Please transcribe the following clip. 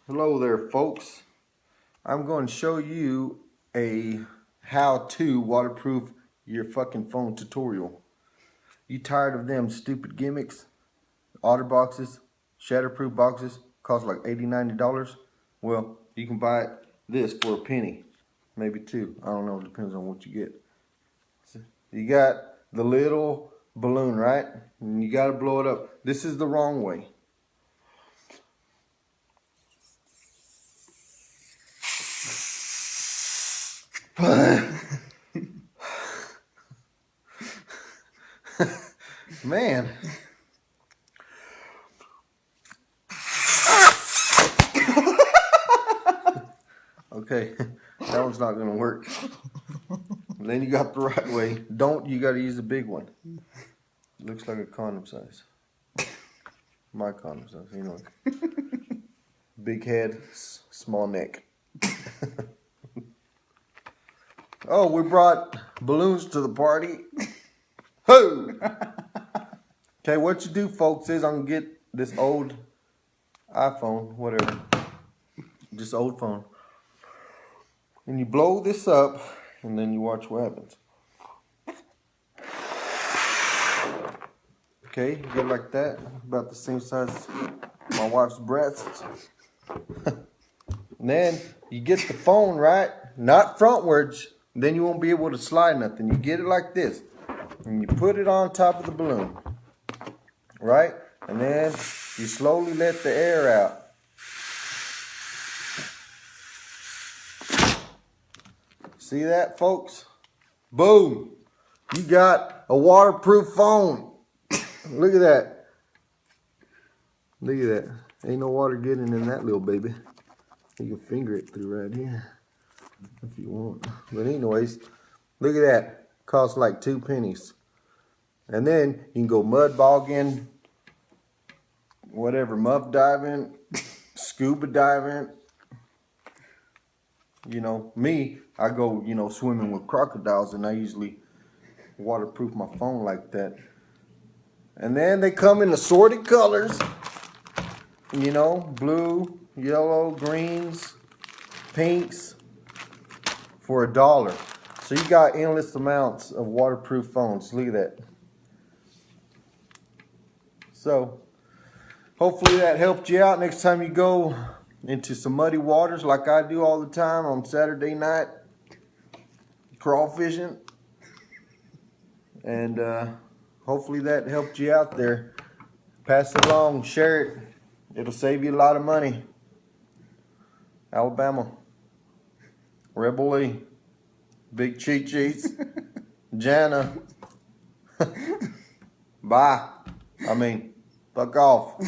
Hello there, folks. I'm going to show you a how-to waterproof your fucking phone tutorial. You tired of them stupid gimmicks? Otter boxes, shatterproof boxes, cost like $80, $90. Well, you can buy this for a penny, maybe two. I don't know, it depends on what you get. You got the little balloon, right? And you got to blow it up. This is the wrong way. Man. Okay, that one's not gonna work. And then you got the right way. You gotta use the big one. Looks like a condom size. My condom size, you know. Big head, small neck. Oh, we brought balloons to the party. Ho! Okay, what you do, folks, is I'm gonna get this old iPhone, whatever. Just old phone. And you blow this up, and then you watch what happens. Okay, you get like that, about the same size as my wife's breasts. And then you get the phone, right? Not frontwards, then you won't be able to slide nothing. You get it like this, and you put it on top of the balloon, right? And then you slowly let the air out. See that, folks? Boom! You got a waterproof phone. Look at that. Look at that. Ain't no water getting in that little baby. You can finger it through right here if you want. But anyways, look at that. Costs like 2 pennies. And then you can go mud bogging, whatever, muff diving, scuba diving. You know, me, I go, swimming with crocodiles, and I usually waterproof my phone like that. And then they come in assorted colors, blue, yellow, greens, pinks, for $1. So you got endless amounts of waterproof phones. Look at that. So hopefully that helped you out next time you go into some muddy waters like I do all the time on Saturday night, crawfishing. And hopefully that helped you out there. Pass it along, share it. It'll save you a lot of money. Alabama, Rebel Lee, Big Cheat Cheats, Jana. Bye. Fuck off.